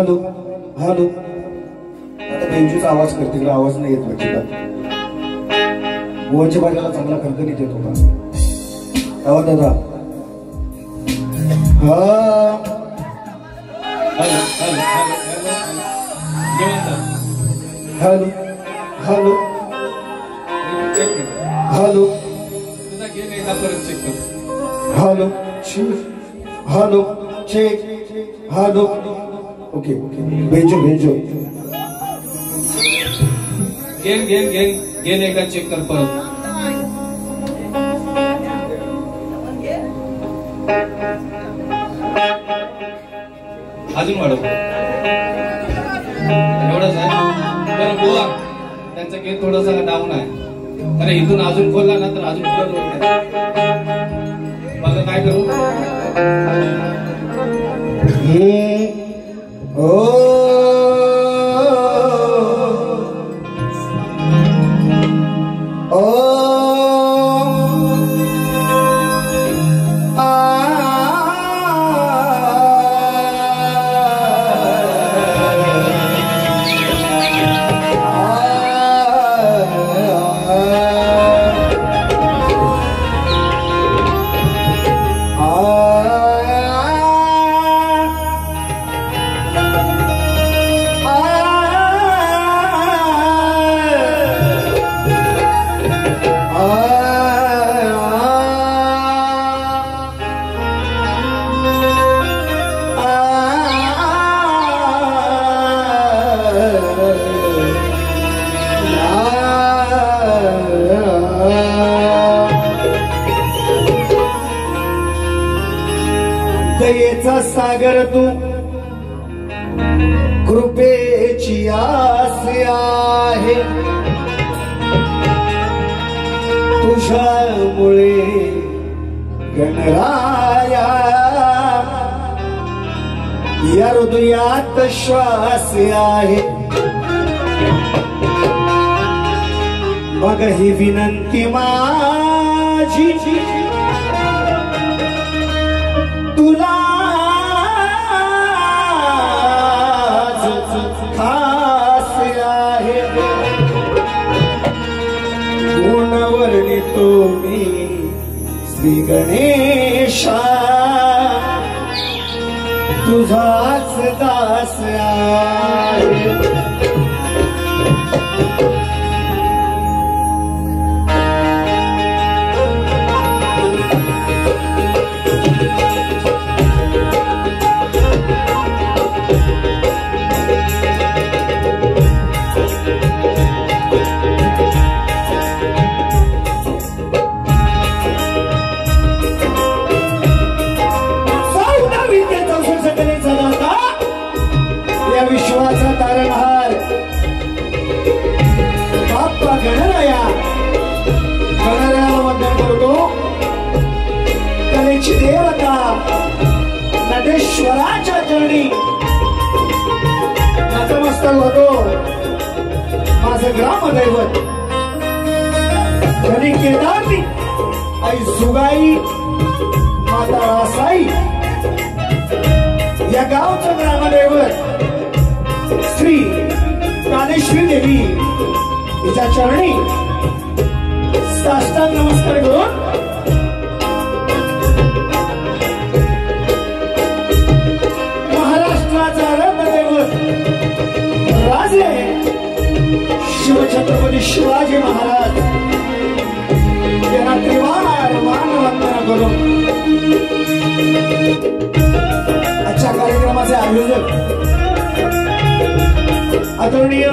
Hello hello आता बेंजूचा आवाज करते तिला आवाज नाही येत वाटत गोवाच्या बाजाराला चांगला खणखणीत येत होता आवाज दादा hello hello hello hello hello check hello okay okay भेजो भेजो गेन एकदा चेक कर परत अजून वाढव एवढंच आहे बरं गोवा त्यांचा गेन थोडासा डाऊन आहे अरे इथून अजून खोलला ना तर अजून बघा काय करू दयेचा सागर तू कृपेची आस आहे तुझ्यामुळे गणराया या हृदयात श्वास आहे मग ही विनंती माझी तुला खास आहे गुणवर्णितो मी श्री गणेशा तुझाच दास आहे विश्वाचा तारणहार बाप्पा गणराया गणरायाला वंदन करतो कलेची देवता नटेश्वराच्या चरणी नतमस्तक होतो माझं ग्रामदैवत धनी केदारनी आई सुगाई माता रासाई या गावचं ग्रामदैवत श्री प्राणेश्वरी देवी तिच्या चरणी साष्टांग नमस्कार करून महाराष्ट्राचा रत्नदैवत राजे शिवछत्रपती शिवाजी महाराज यांना त्रिवार मानवंदना करून आजच्या कार्यक्रमाचे आयोजक आदरणीय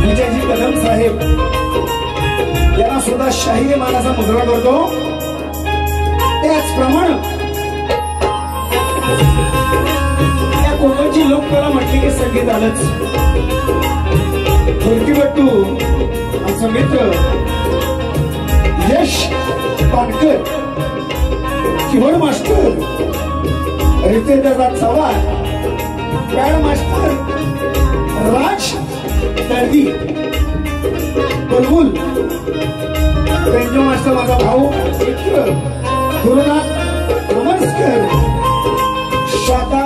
विजयजी कदम साहेब यांना सुद्धा शाही मानाचा मुजरा करतो त्याचप्रमाणे या कोकणची लोककला म्हटली की संगीत आलंच धोरकीपट्टू आमचा मित्र Yash Patkar keyboard master Ritendra Chavan pad master Raj Dardi Bulbul banjo master माझा भाऊ मित्र गुरुनाथ नमस्कार शाता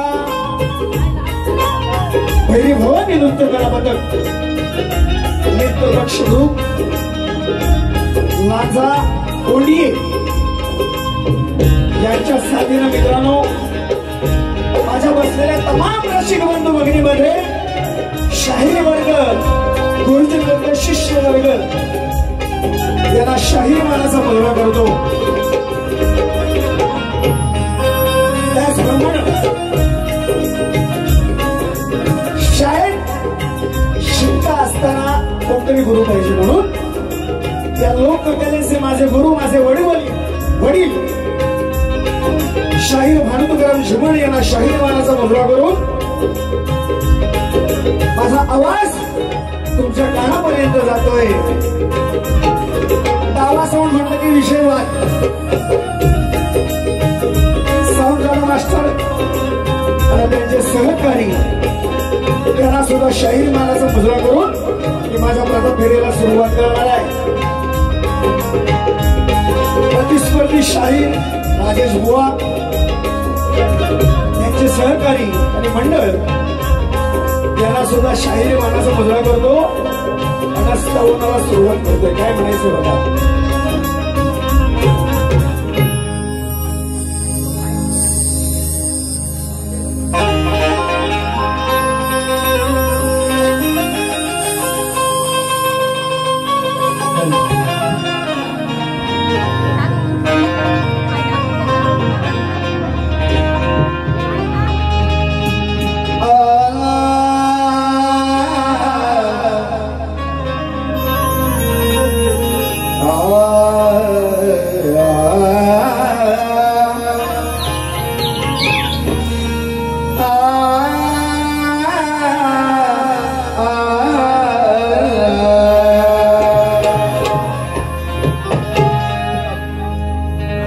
भैरी भवानी नृत्य कला पथक, मित्र लक्ष ग्रुप, लाजा कोंडिये यांच्या साथीनं मित्रांनो माझ्या बसलेल्या तमाम रसिक बंधू भगिनीमध्ये शाहीर वर्ग, गुरुजन वर्ग, शिष्य वर्ग यांना शाहीर मानाचा मुलगा करतो. त्याचप्रमाणे शाळेत शिकता असताना कोणतरी गुरु पाहिजे म्हणून त्या लोककलेचे माझे गुरु, माझे वडील शाहीर भानुतुकाराम झिमण यांना शाहीर मानाचा मुलगा करून माझा आवाज तुमच्या कानापर्यंत जातोय. आवाज साऊंड म्हटलं की विषय वाद. साऊंड मास्टर आणि त्यांचे सहकारी त्यांना सुद्धा शाहीर मानाचा मुजरा करून मी माझ्या प्रथम फेरीला सुरुवात करणार आहे. प्रतिस्पर्धी शाहीर राजेश बुवा यांचे सहकारी आणि मंडळ यांना सुद्धा शाहीर मानाचा मुजरा करतो आणि स्तवनाला सुरुवात करतोय. काय म्हणायचं बघा.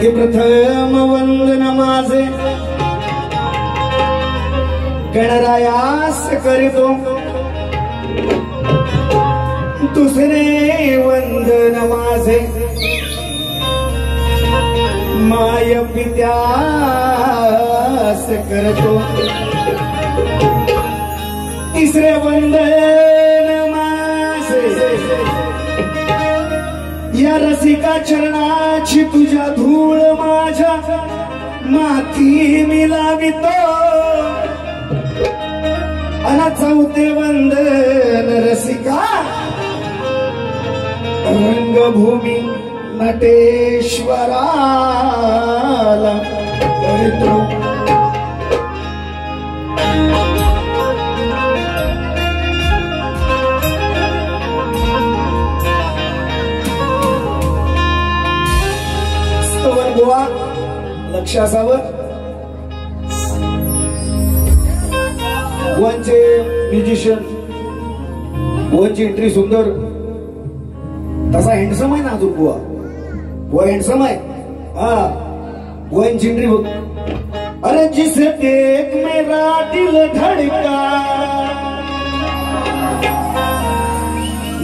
प्रथम वंदन माझे गणरायास करीतो, दुसरे वंदन माझे माय पित्यास करतो, तिसरे वंदन माझे या रसिका चरणाची तुझ्या धूळ माझ्या माथी मिलावितो, आणि चौथे वंदन रसिका रंगभूमी नटेश्वराला करतो. बुवा लक्ष असावं. बुवांचे म्युझिशियन, बुवांची एंट्री सुंदर, तसा हँडसम आहे ना अजून बुवा. बुवा हँडसम आहे. हा बुवांची एंट्री बघ. अरे जिसे देख मेरा दिल धड़का,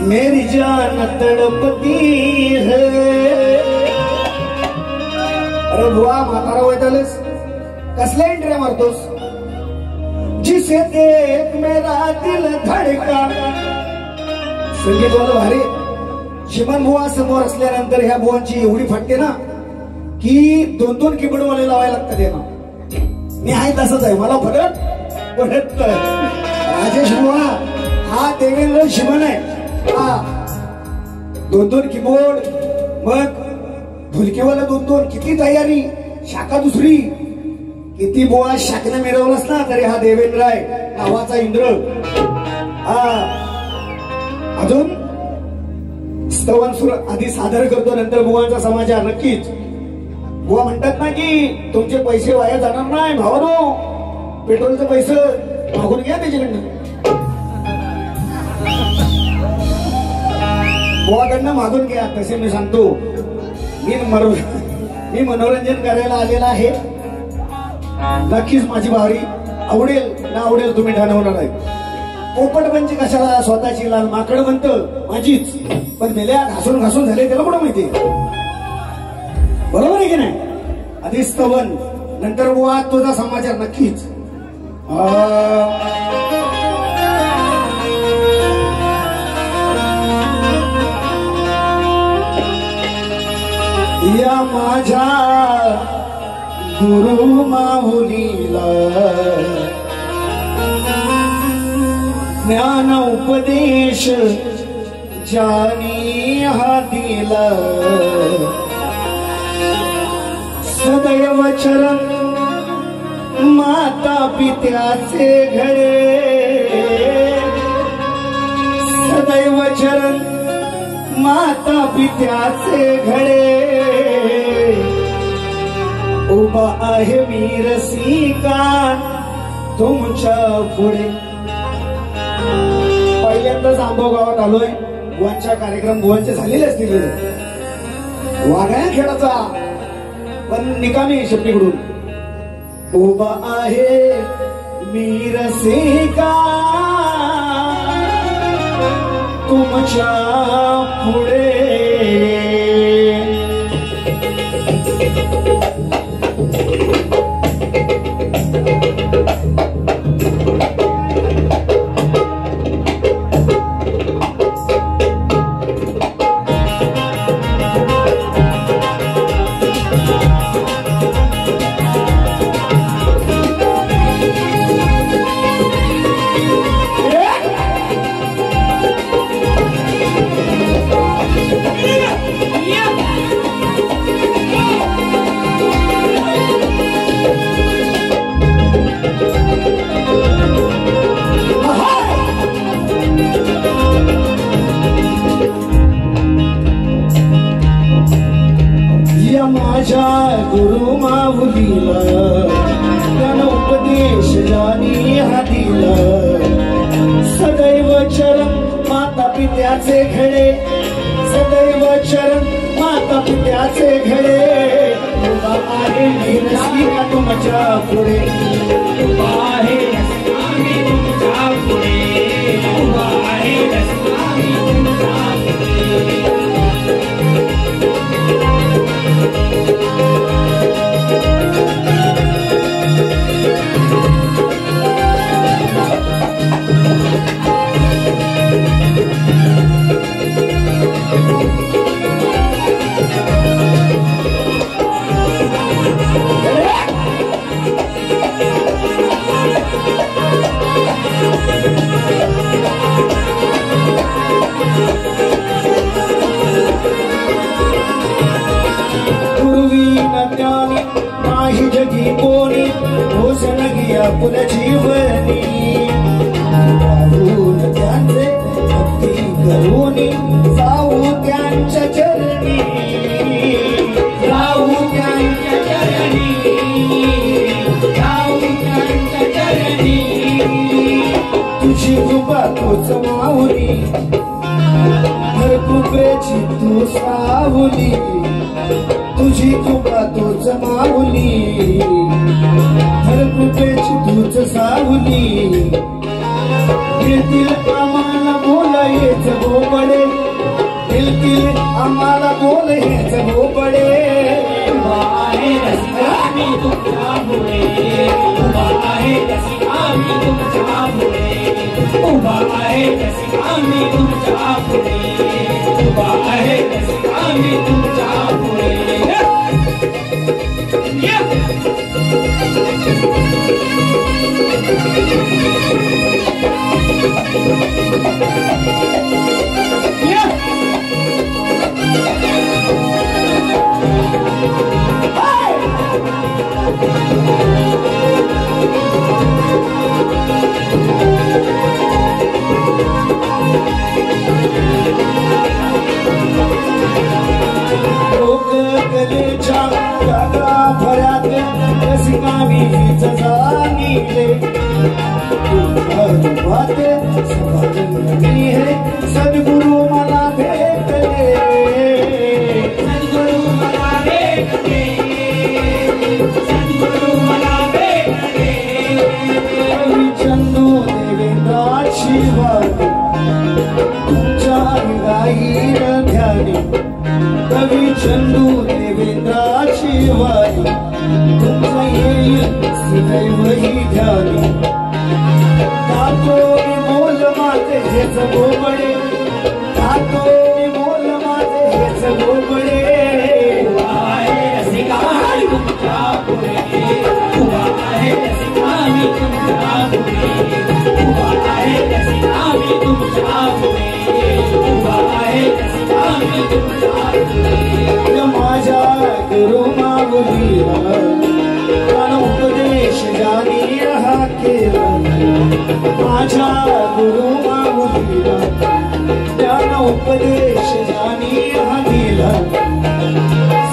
मेरी जान तड़पती है. अरे बुवा म्हातारा वैतालेस, कसल्या एंट्री मारतोस. जिसे देख मेरा दिल धड़का. संगीतवाला भारी. शिमन बुवा समोर असल्यानंतर ह्या बुवांची एवढी फाटते ना की 2-2 कीबोर्डवाले लावायला लागतात यांना. मी आहे तसंच आहे, मला फरक पडत. राजेश बुवा हा देवेंद्र शिमन आहे. हा 2-2 कीबोर्ड, मग ढोलकीवाला 2-2. किती तयारी, शाखा दुसरी. किती बुवा शाखेने मिळवलंच ना तरी हा देवेंद्र आहे नावाचा इंद्र. हा अजून स्तवन सुर आधी सादर करतो, नंतर बुवांचा समाचार. नक्कीच बुवा म्हणतात ना की तुमचे पैसे वाया जाणार नाही भावानो, पेट्रोलचे पैसे मागून घ्या त्याच्याकडनं. बुवाकडनं मागून घ्या. तसे मी सांगतो, मी मनोरंजन करायला आलेला आहे. नक्कीच माझी बारी आवडेल ना आवडेल तुम्ही ठरवणार आहे. पोपटपंची कशाला स्वतःची लाल माकड म्हणतं माझीच, पण मेल्या घासून घासून झाले त्याला कुठं माहिती. बरोबर आहे की नाही. आधी स्तवन, नंतर बुवा तुझा समाचार. नक्कीच माझ्या गुरु माऊलीला ज्ञान उपदेश ज्यानी हा दिला सदैव चरण माता पित्याचे घडे सदैव चरण माता पित्याचे घडे उभा आहे वीर सिंका तुमच्या पुढे. पहिल्यांदाच आंबो गावात आलोय. बुवांच्या कार्यक्रम बुवांचे झालेले असतील वाघाया खेळाचा पण निकामी शेपटीकडून. उभा आहे वीर सिंका तुमच्या पुढे. माझ्या गुरु माऊलीला ज्ञान उपदेश ज्यानी हा दिला सदैव चरण माता पित्याचे घडे सदैव चरण माता पित्याचे घडे. उभा आहे वीर सिंका तुमच्या पुढे. उभा आहे आम्ही तुमच्या पुढे. उभा आहे आम्ही तुमच्या पुढे. नाही जगी कोणी भूषण घ्या पुन जीवनी राहून त्यांचे भक्ती करूनी जाऊ त्यांच्या चरणी जाऊ त्यांच्या चरणी जाऊ त्यांच्या चरणी. तुझी कृपा तूच माऊली हर कृपेची तू सावली तुझी कृपा तूच माऊली हर कृपेची तूच सावली. दिलतील आम्हाला बोल हेच भोपडे दिलतील आम्हाला बोल हेच भोपडे. उभा आहे आम्ही तुमच्या पुढे. उभा आहे आम्ही तुमच्या पुढे. उभा आहे आम्ही तुमच्या पुढे. उभा आहे आम्ही तुमच्या पुढे. सद्गुरु मला भेटले सद्गुरु मला भेटले सद्गुरु मला भेटले. कवी चंदू देवेंद्राची वाणी तुमच्या गाईर ध्यानी. कवी चंदू देवेंद्राची वाणी तुमचा येईल सदैव ही ध्यानी. तातो बोल माझे हेच भोपडे तातो बोल माझे हेच भोपडे. उभा आहे गुरु माऊलीला प्राण उपदेश जानी हा केला माझ्या गुरु माऊलीला ज्ञान उपदेश जानी हा दिला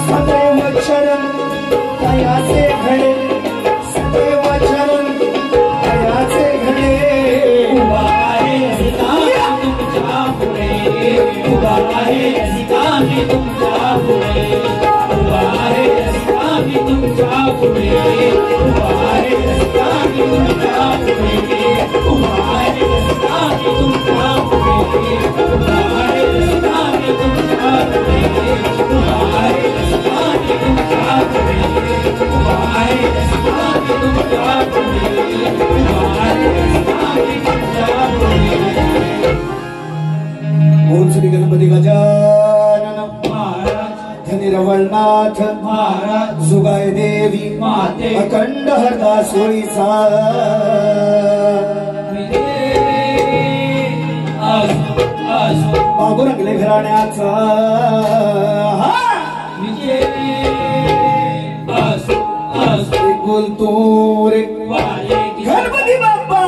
सदैव चरण तयाचे घडे सदैव चरण तयाचे घडे उभा आहे तुमच्या पुढे उभा आहे तुमच्या पुढे उभा आहे तुमच्या पुढे उभा आहे तुमच्या पुढे उभा आहे तुमच्या पुढे उभा आहे तुमच्या पुढे उभा आहे तुमच्या पुढे उभा आहे तुमच्या पुढे उभा आहे तुमच्या पुढे ओम श्री गणपती गजानन महाराज धनिरवळनाथ महाराज सुगाय देवी माते अखंड हरदा सोळीचा बाबू रंगले घराण्याचा बोलतो रे गणपती बाप्पा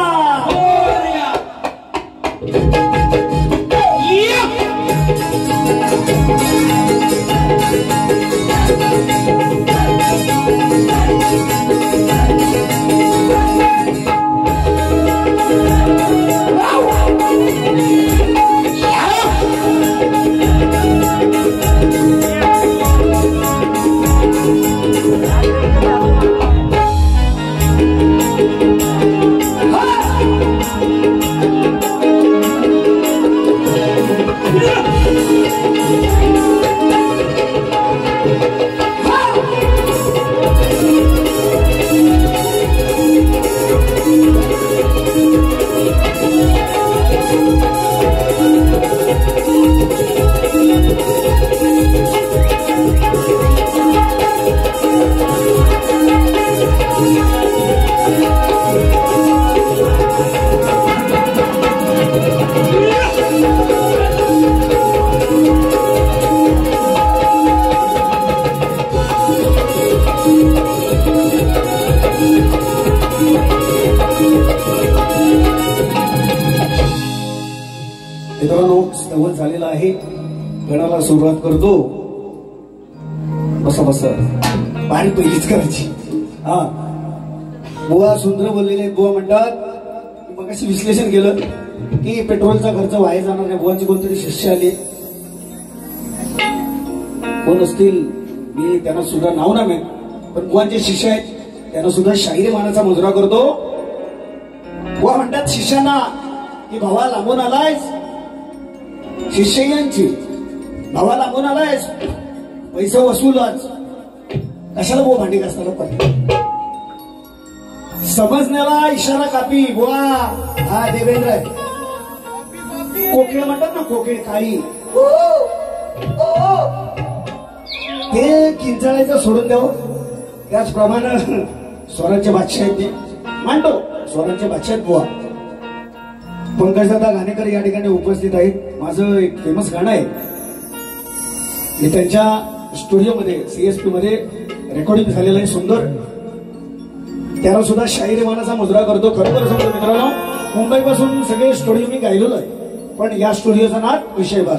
मित्रांनो स्तवन झालेला आहे गणाला सुरुवात करतो बसा बसा पाणी पहिलीच करायची हा बुवा सुंदर बोललेले बुवा म्हणतात मग अशी विश्लेषण केलं की पेट्रोलचा खर्च वाया जाणार नाही बुवांची कोणतरी शिष्य आले कोण असतील मी त्यांना सुद्धा नाव ना पण बुवांचे शिष्य आहेत त्यांना सुद्धा शाहिरी मानाचा मुजरा करतो बुवा म्हणतात शिष्यांना की भावा लांबून आलायस शिष्य यांची भावा लांबून आलायस पैसे वसूलच कशाला बुवा भांडी घासणार पण समजण्याला इशारा कापी बुवा हा देवेंद्र कोकिळ म्हणतात ना कोकिळ काळी ते किंचाळायचं सोडून द्यावं त्याचप्रमाणे स्वरांचे बादशाह आहेत ते मांडो स्वरांचे बादशाह आहेत बुवा पंकजदादा घाणेकर या ठिकाणी उपस्थित आहेत माझं एक फेमस गाणं आहे हे त्यांच्या स्टुडिओमध्ये सीएसपी मध्ये रेकॉर्डिंग झालेलं आहे सुंदर त्याला सुद्धा शाहिरी मानाचा मुजरा करतो खरोखर सांगतो मित्रांनो मुंबईपासून सगळे स्टुडिओ मी गायलेलो आहे पण या स्टुडिओचा नाद विषयभर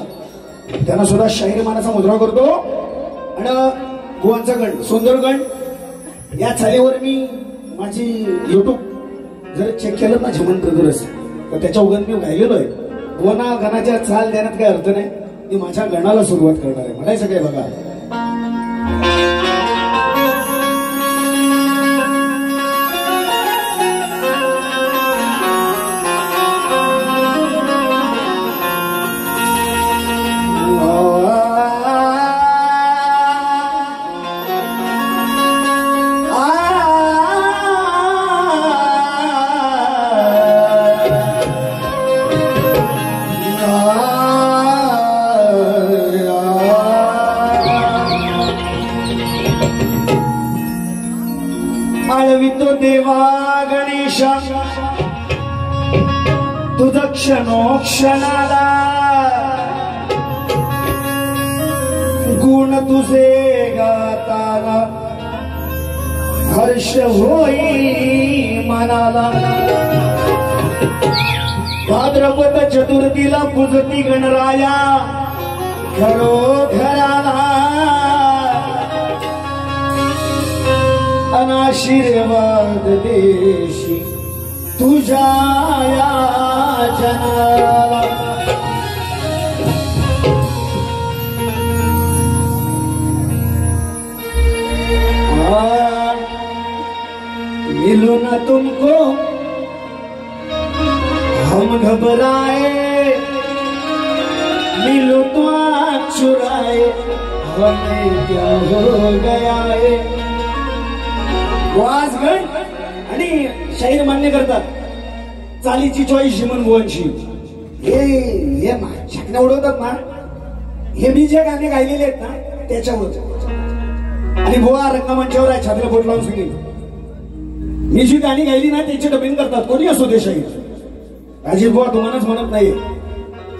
त्यांना सुद्धा शाहिरी मानाचा मुजरा करतो आणि गोवांचा गण सुंदर गण या चालीवर मी माझी युट्यूब जर चेक केलं ना झमन ब्रदर्स तर त्याच्या उगन मी गायलेलो आहे गोवाना गणाच्या चाल देण्यात काही अर्थ नाही मी माझ्या गणाला सुरुवात करणार आहे म्हणायचं काय बघा आळवितो देवा गणेशा तुझ क्षणोक्षणाला गुण गुण तुझे गाताना हर्ष होई मनाला भाद्रपद चतुर्थीला पूजती गणराया घरोघराला अनाशीर्वाद देशी तुझ्या या जनाला मिलूं ना तुमको हम घबराए मिलो तो आँख चुराए हमें क्या हो गया है वाजगण आणि शाहीर मान्य करतात चालीची चॉईस शिमन बुवांची हे छाकण्या उडवतात ना हे मी जे गाणे गायलेले आहेत ना त्याच्यावर आणि बुवा रंगमंचावर आहे छातीला बोट लावून सांगितलं मी जी गाणी गायली ना त्याची डबिंग करतात कोणी असो दे शाहीर अजित बुवा तुम्हालाच म्हणत नाही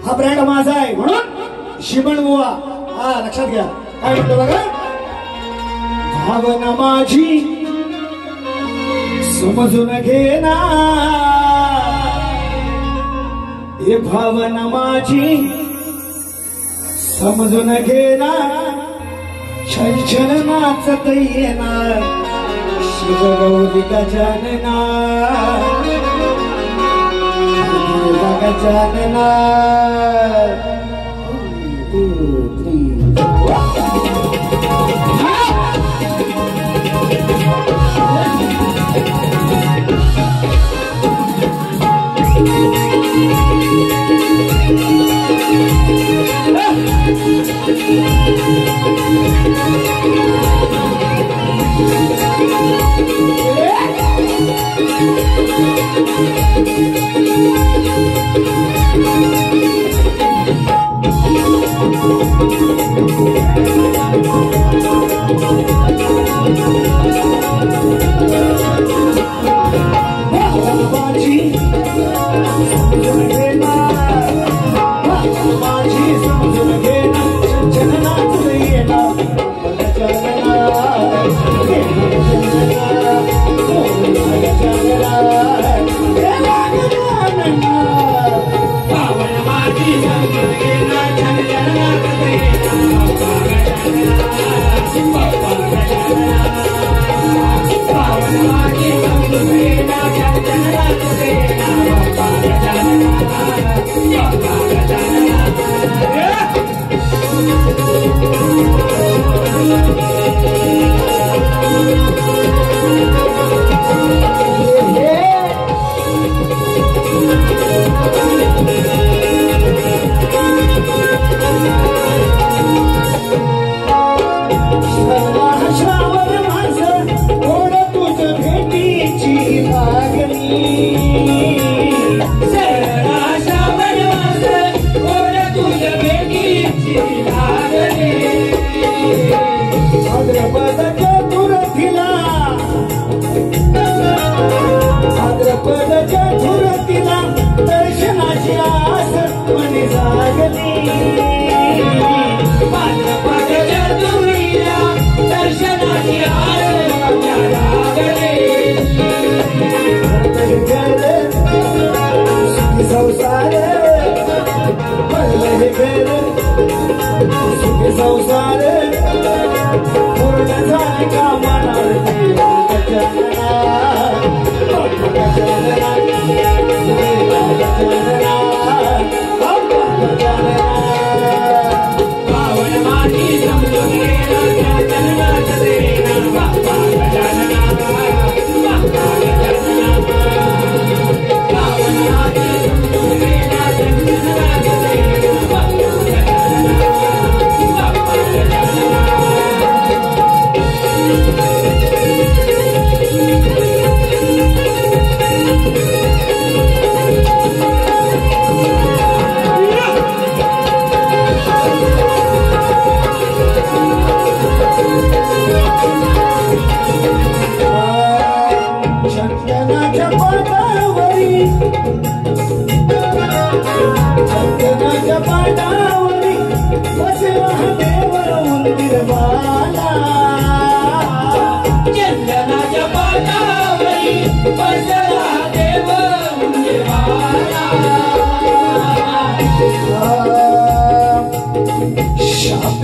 हा ब्रँड माझा आहे म्हणून शिमण बुवा हा लक्षात घ्या काय म्हणतो बघा भावना माझी समजून घेना हे भावना माझी समजून घेना छन नाचत येणार शिवगौरी गजानना गजानना 1, 2, 3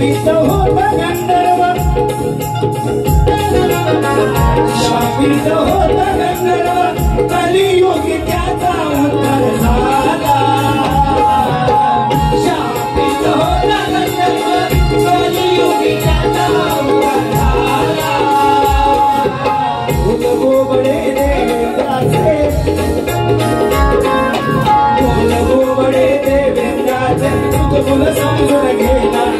शापित होता गंधर्व शापित होता गंधर्व कलियुगी त्याचा उद्धार झाला शापित होता गंधर्व कलियुगी त्याचा उद्धार झाला फुल गोबडे देवेंद्राचे फुल गोबडे देवेंद्राचे फुल समजून घेणार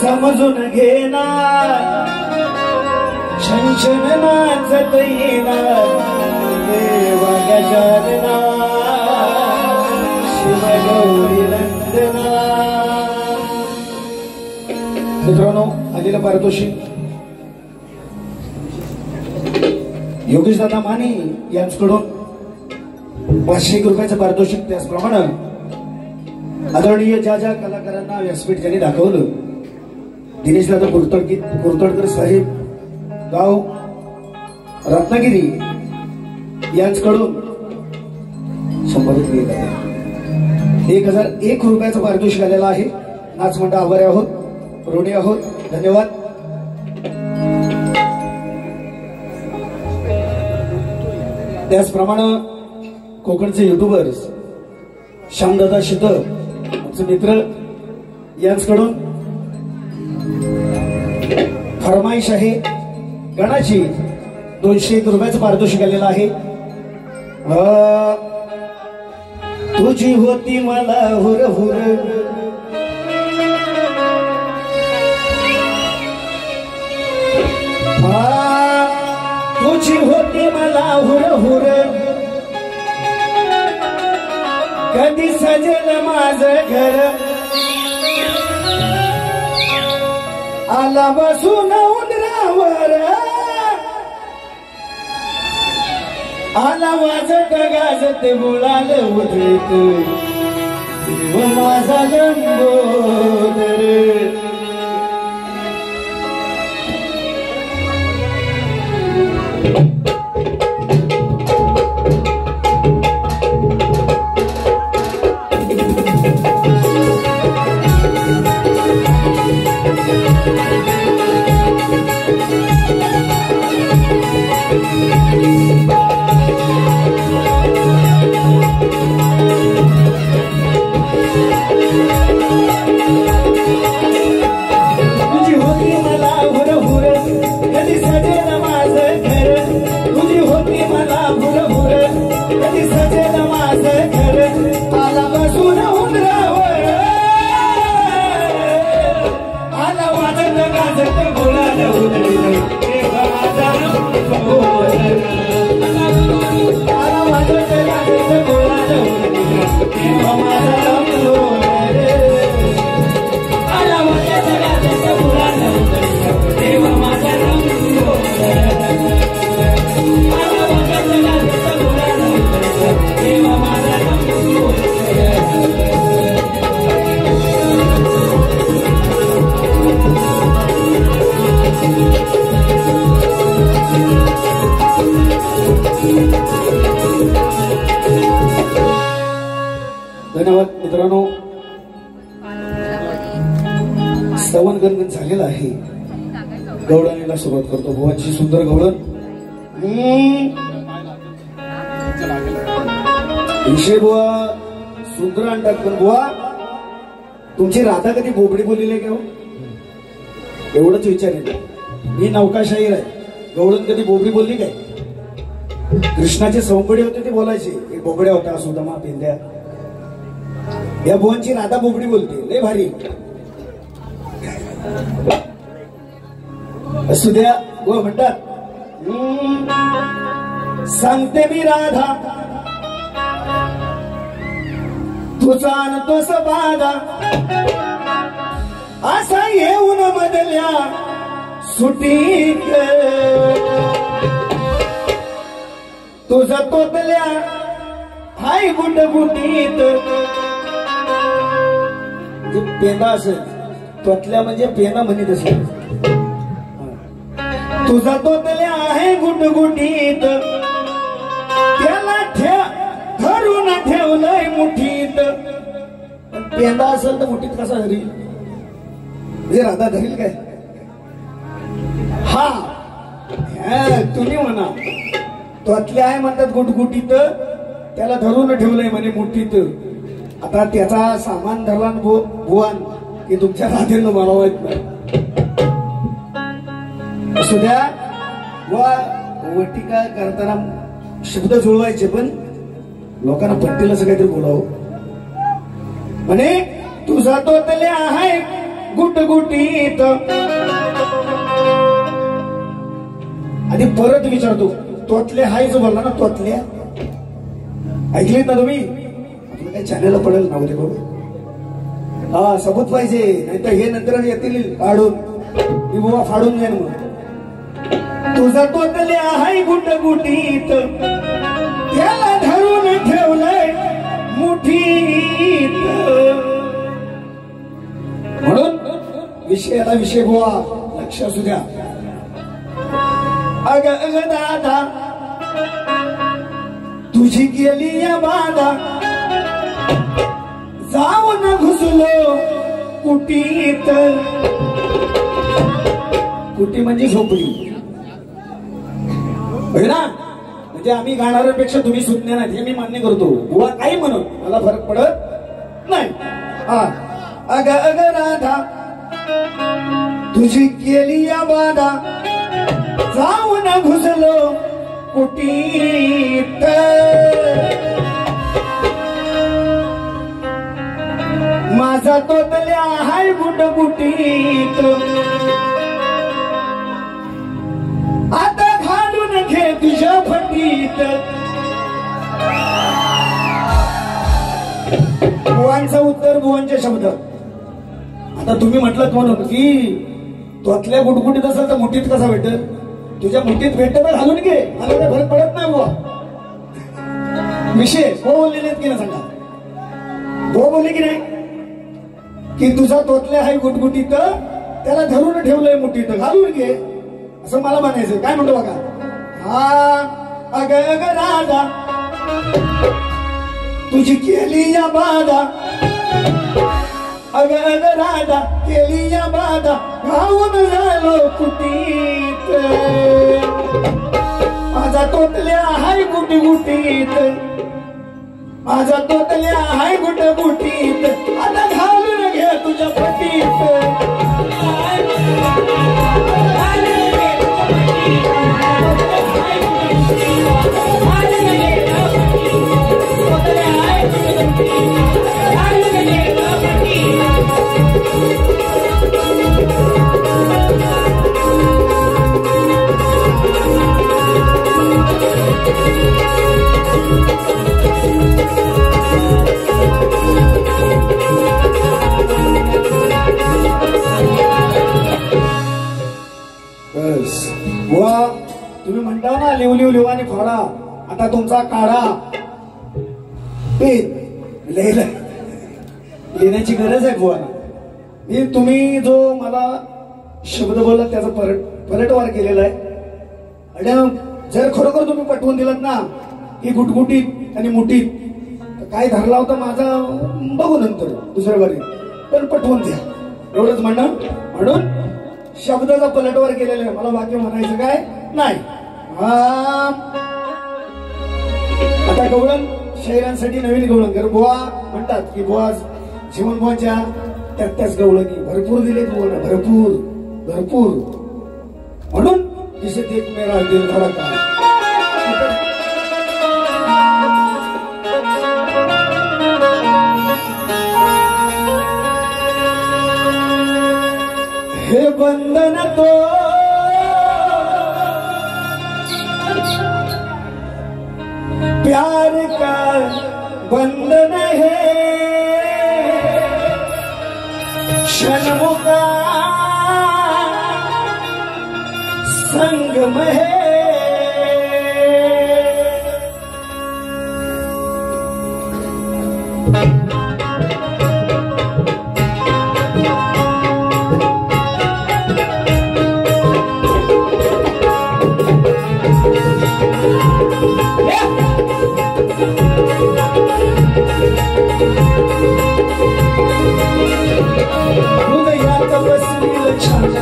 समजून घेणार छनछन नाचत येणार देवा गजानना शिवगौरी नंदना मित्रांनो आलेलं पारितोषिक योगेश दादा माने यांच्याकडून 500 रुपयाचं पारितोषिक त्याचप्रमाणे आदरणीय ज्या ज्या कलाकारांना व्यासपीठ त्यांनी दाखवलं दिनेश दादा कुरतडकर साहेब गाव रत्नागिरी यांच्याकडून 1,001 रुपयाचं पारितोषिक आलेलं आहे नाच मंडळ आभारी आहोत ऋणी आहोत धन्यवाद त्याचप्रमाणे कोकणचे युट्यूबर्स श्यामदादा शितर आमचे मित्र यांच्याकडून फरमाईश आहे गणाची 201 रुपयाचं पारितोषिक आलेलं आहे तुझी होती मला हुर हुर तुझी होती मला हुर हुर कधी सजेल माझं घर आला बसून उंदरावर आला वाजत गाजत मुळाल उधळीत देव माझा लंबोदर धन्यवाद मित्रांनो श्रवण गणगण झालेला आहे गवळणीला सुरुवात करतो बुवाची सुंदर गवळण विषय बुवा सुंदर अंडात पण बुवा तुमची राधा कधी बोबडी बोललेली आहे का हो? एवढंच विचारेल. मी नौकाशाहीर आहे. गवळण कधी बोबडी बोलली काय? कृष्णाचे सौंबडे होते ते बोलायचे. एक बोबड्या होता सुदामा पेंद्या. या भुवनची राधा बोबडी बोलते. लय भारी. असू द्या. व म्हणतात सांगते मी राधा तुझा आणतोस बाधा असा येऊन मधल्या सुटीत तुझा तोतल्या हाय गुटगुटीत. पेना असेल तोतल्या म्हणजे पेना म्हणत असेल. तुझा तोतल्या आहे गुटगुटीत त्याला धरून ठेवलंय मुठीत. पेंदा असेल तर मुठीत कसा धरील? म्हणजे राधा धरील काय? हा तुम्ही म्हणा तोतल्या आहे म्हणतात गुटगुटीत त्याला धरून ठेवलंय म्हणे मुठीत. आता त्याचा सामान धरला भुवन की तुमच्या राधेनं मला माहित नाही. असू द्या. वटिका करताना शब्द जुळवायचे पण लोकांना पट्टीला असं काहीतरी बोलावं. म्हणे तुझा तोतल्या आहे गुटगुटीत. आधी परत विचारतो तोतल्या हाय जो बोलला ना तोतल्या ऐकलीत ना तुम्ही? आपलं काही चॅनलला पडेल ना उद्या बघू. हा सबूत पाहिजे नाहीतर हे नंतर येतील काढून मी बुवा फाडून जाईन. मग तुझा तोतल्या हाय गुटगुटीत त्याला धरून ठेवलंय मुठीत. म्हणून विषयाला विषय बुवा लक्ष असू द्या. अग अग दादा तुझी गेली या बाधा जाऊन घुसलो कुटीत. कुटी म्हणजे झोपडी ना. म्हणजे आम्ही गाणाऱ्यापेक्षा तुम्ही सुटणे नाही हे मी मान्य करतो. बुवा काही म्हणून मला फरक पडत नाही. हा अग अग राधा तुझी केली या बाधा जाऊन घुसलो कुटीत. माझा तोतल्या हाय गुटगुटीत आता घालून घे तुझ्या फटीत. बुवांचं उत्तर बुवांचे शब्द. आता तुम्ही म्हटलं म्हणून की तोतल्या गुटगुटीत असेल तर मुठीत कसा भेटेल? तुझ्या मुठीत भेटत तर घालून घे. मला काही फरक पडत नाही बुवा. विषय हो बोललेले की ना सांगा. हो बोलले की नाही की तुझा तोतल्या आहे गुटगुटीत त्याला धरून ठेवलंय मुठीत घालून घे असं मला म्हणायचं. काय म्हणतो बघा. हा अग अग राधा तुझी केली या बाधा अग अग राधा केली या बाधा घाऊन झालो कुटीत. माझा तोतल्या हाय गुटगुटीत माझा तोतल्या हाय गुटगुटीत आता घालून घे तुझ्या फटीत. तुम्ही म्हणता ना लिव लिव लिवाने फाडा आता तुमचा काढा. लिहिण्याची गरज आहे बुवाना. मी तुम्ही जो मला शब्द बोलला त्याचा पलटवार केलेला आहे. आणि जर खरोखर तुम्ही पटवून दिलात ना की गुटगुटीत आणि मुठीत तर काय धरला होता माझा बघू नंतर दुसऱ्या बारी पण पटवून द्या एवढंच म्हणणं. म्हणून शब्दाचा पलटवार केलेला आहे. मला वाक्य म्हणायचं काय नाही. आता गवळण शहरांसाठी नवीन गवळण कर बुवा म्हणतात की बुवा जीवन बुवाच्या त्याच गवळणी भरपूर दिले तुम्हाला, भरपूर भरपूर. म्हणून जिसे देख मेरा दिल धड़का. हे बंधन तो प्यार का बंधन है, क्षणों का संगम है. हृदयात बसविले छान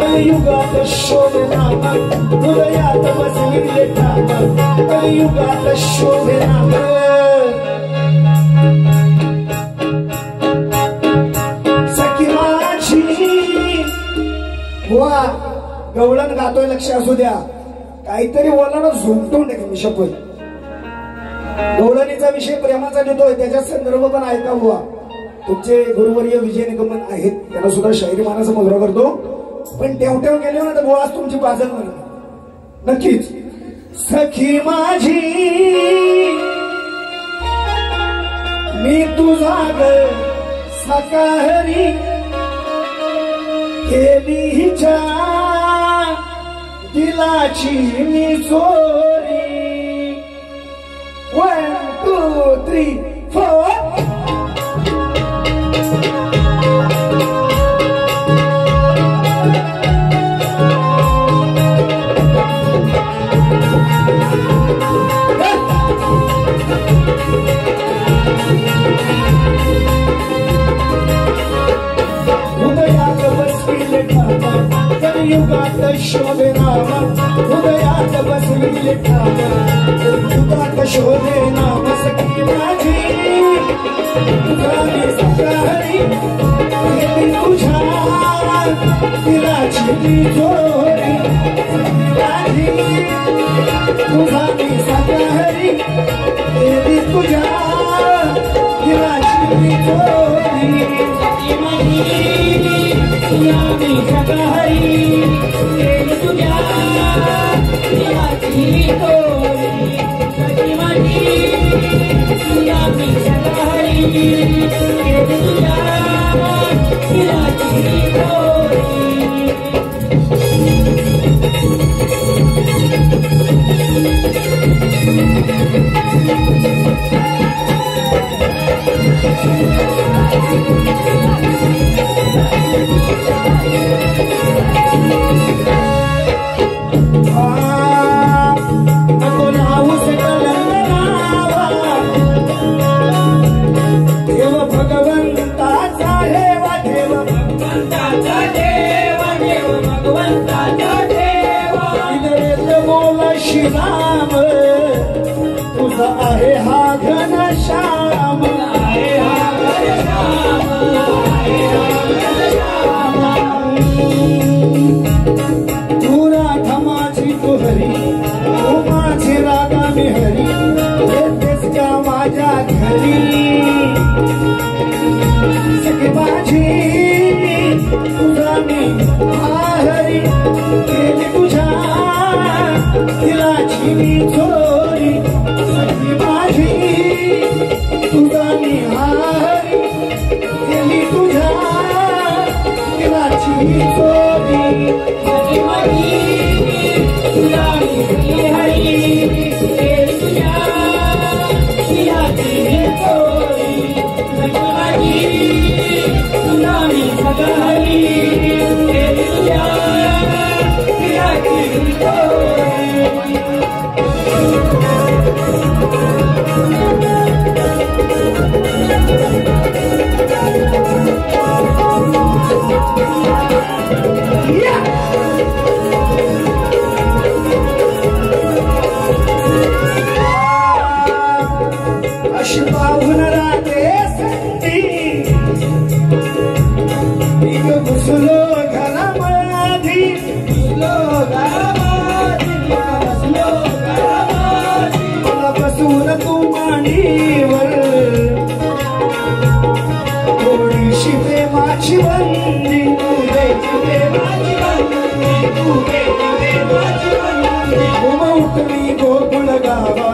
कलियुगात शोभे नाम, हृदयात बसविले छान कलियुगात शोभे नाम. सखी माझी वा गवळण गातोय, लक्ष असू द्या. काहीतरी बोलणार झुमटून टाकेल मी शपथ. गवळणीचा विषय प्रेमाचा देतोय, त्याचा संदर्भ पण ऐका बुवा. तुमचे गुरुवर्य विजय निगमन आहेत, त्यांना सुद्धा शायरी मानाचा मुजरा करतो. पण ठेवठेव गेले ना तर बोळाच तुमची बाजल म्हणत नक्कीच. सखी माझी मी तुझा ग सकाहरी केली हिच्या दिलाची मी चोरी. 1 2 3 4. हृदयात बसविले ठाम कलियुगात शोभे नाम, हृदयात बसविले ठाम कलियुगात शोभे नाम. सखी माझी तुझा मी सकाहरी केली तुझ्या दिलाची मी चोरी. सखी माझी तुझा मी सकाहरी केली तुझ्या दिलाची मी चोरी. तुझा मी सकाहरी केली तुझ्या दिलाची मी चोरी. सखी माझी तुझा मी सकाहरी केली तुझ्या दिलाची मी चोरी. नको नाव सकल नावा, देव भगवंताचा देवा, देव भगवंताचा देवा, देव भगवंताचा देवा. इंद्रेंद्र बोल श्रीराम तुझा आहे हा घन श्याम, आहे हा घन श्याम, आहे हा घन श्याम. तू राधा माझी तू हरी, तू माझी राधा मी हरी, येतेस का माझ्या घरी. सखी माझी तुझा मी हरी केली तुझ्या दिलाची मी चोरी. सखी माझी तुझा मी हरी केली तुझ्या दिलाची मी चोरी. सखी माझी तुझा मी हरी केली तुझ्या दिलाची मी चोरी. सखी माझी तुझा मी सकाहरी केली तुझ्या दिलाची मी चोरी. अशी पाहून राहते संधी प्रेमाची बंदी तू द्यायची प्रेमाची बंदी तू द्यायची प्रेमाची बंदी उमटली गोकुळ गावा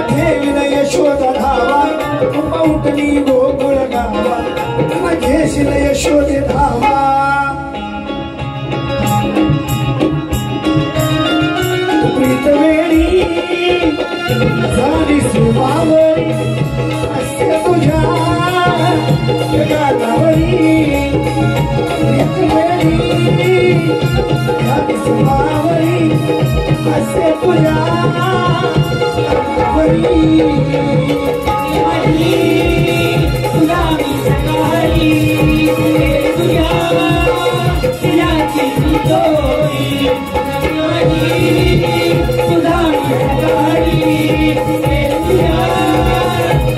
ठेवीन यशोदा धावा उमटली गोकुळ गावा घेशील यशोदे धावा प्रीत वेळी झाली सुमावरी असे तुझ्या जगातावरी प्रीत वेळी झाली सुमावरी असे तुझ्या जगातावरी तुला मी सकाळी तुझ्या तिलाची दोरी तुला मी सकाळी तुझ्या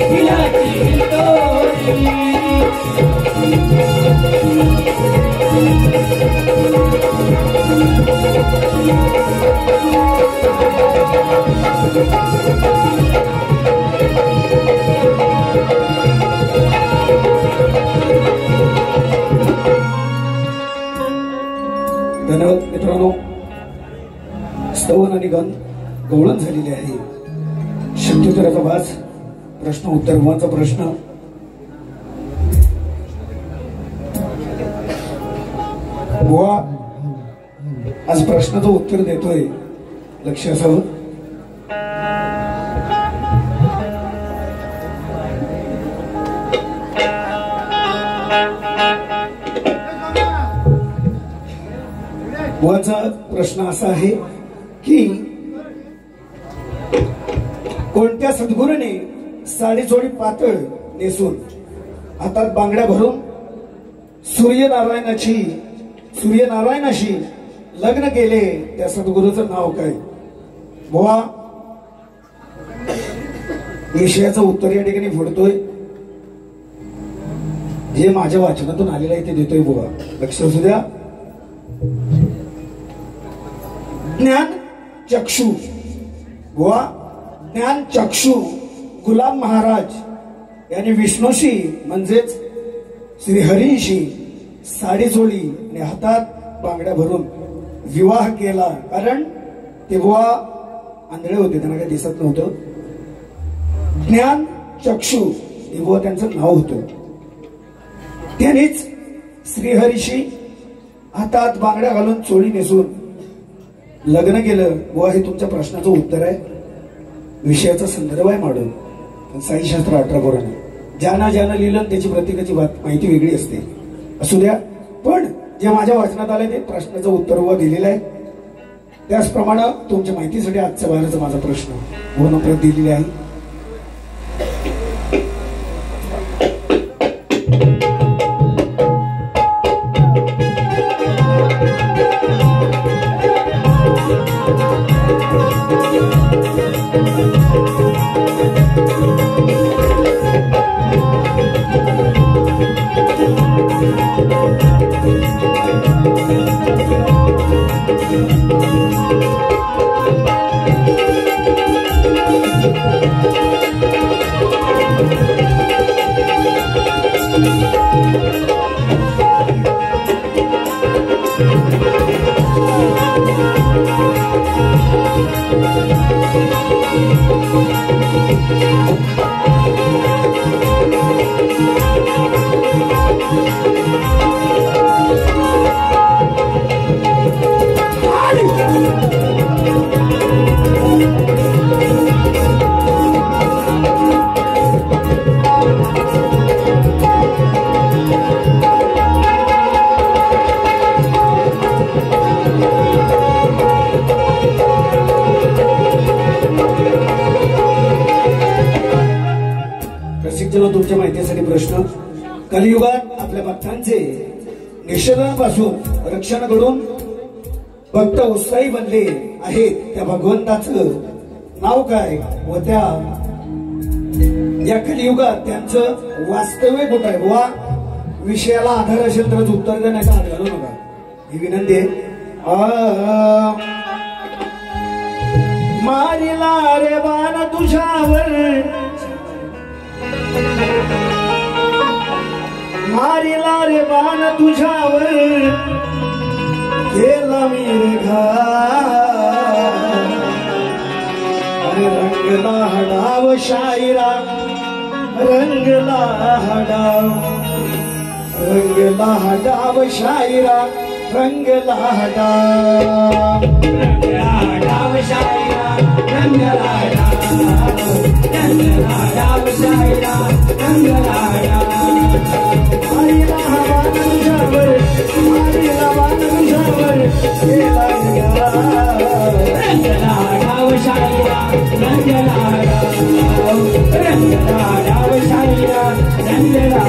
तिलाची दोरी धन्यवाद मित्रांनो. स्तवन आणि गण गवळण झालेले आहे. शब्दोत्तराचा भास प्रश्न उत्तर गुणांचा प्रश्न बुवा आज प्रश्नाचं उत्तर देतोय लक्ष असावं. बुवाचा प्रश्न असा आहे की कोणत्या सद्गुरूने साडीचोळी पातळ नेसून हातात बांगड्या भरून सूर्यनारायणाशी लग्न केले त्या सद्गुरूचं नाव काय? बुवा विषयाचं उत्तर या ठिकाणी फोडतोय. जे माझ्या वाचनातून आलेलं आहे ते देतोय बुवा. लक्ष असू द्या. ज्ञान चक्षु बुवा ज्ञान चक्षु गुलाम महाराज यांनी विष्णूशी म्हणजेच श्रीहरीशी साडी चोळी आणि हातात बांगड्या भरून विवाह केला. कारण ते बुवा आंधळे होते, त्यांना काही दिसत नव्हतं. ज्ञान चक्षु हे बुवा त्यांचं नाव होतं. त्यांनीच श्रीहरीशी हातात बांगड्या घालून चोळी नेसून लग्न केलं. बुवा हे तुमच्या प्रश्नाचं उत्तर आहे. विषयाचा संदर्भ आहे मॉडर्न, पण साईशास्त्र 18 पुराणे ज्यानं लिहिलं त्याची प्रत्येकाची माहिती वेगळी असते. असू द्या. पण जे माझ्या वाचनात आलंय ते प्रश्नाचं उत्तर बुवा दिलेलं आहे. त्याचप्रमाणे तुमच्या माहितीसाठी आजच्या बाहेरचा माझा प्रश्न पूर्ण प्रत दिलेली आहे. तुमच्या माहितीसाठी प्रश्न. कलियुगात आपल्या भक्तांचे निषेधांपासून रक्षण करून भक्त उत्साही बनले आहेत त्या भगवंताचं नाव काय व त्या या कलियुगात त्यांचं वास्तव्य कुठं आहे? वा विषयाला आधार असेल तरच उत्तर देण्याचा हात घालू नका ही विनंती आहे. मारिला रे बाण तुझ्यावर, मारिला रे बाण तुझ्यावर केला मी अरे रंगला हडाव शायरा रंगला हडाव शायरा रंगला हडाव शायरा रंगला शायरा रंगला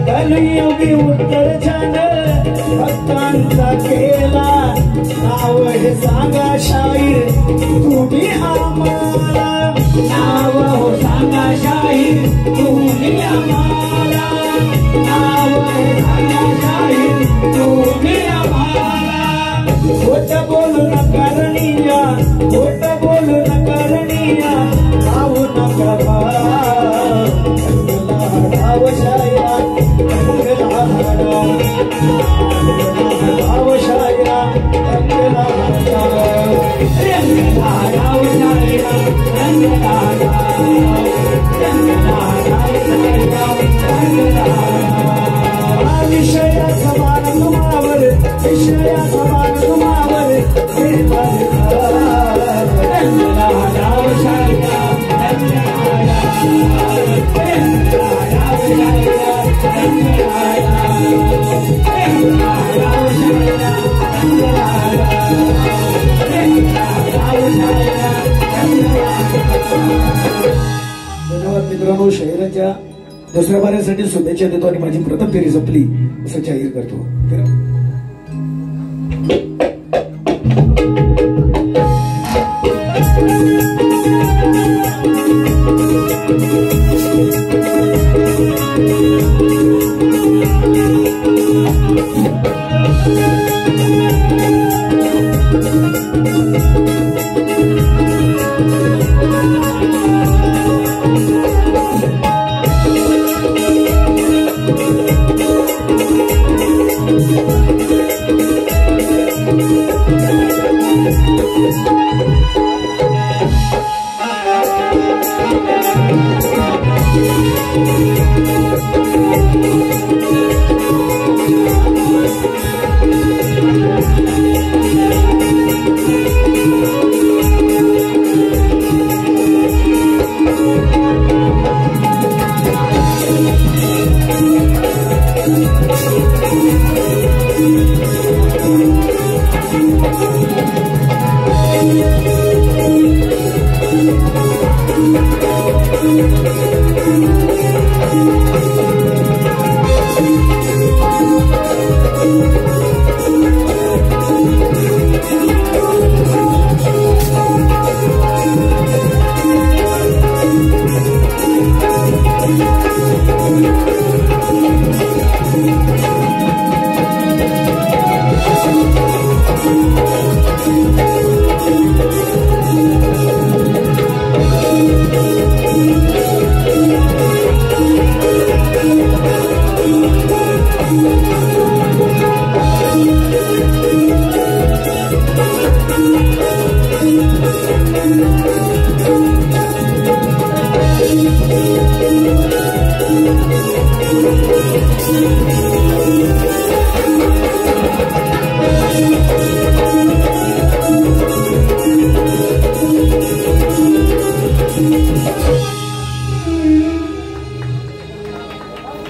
कलियुगी उत्तर छान भक्तांचा केला नाव हे सांगा शाहीर तुम्ही आम्हाला नाव हो सांगा शाहीर तुम्ही आम्हाला नाव हे सांगा शाहीर तुम्ही आम्हाला खोट बोलू न करणीया खोट बोलू न करणीया नाव नका हडाव शायरा रंगला हडाव शायरा रंगला विषया समान तुम्हावर विषया समान तुम्हावर रंगला हडाव शायरा धन्यवाद मित्रांनो. शहराच्या दुसऱ्या बाऱ्यासाठी शुभेच्छा देतो आणि माझी प्रथम फेरी संपली असं जाहीर करतो. Thank you.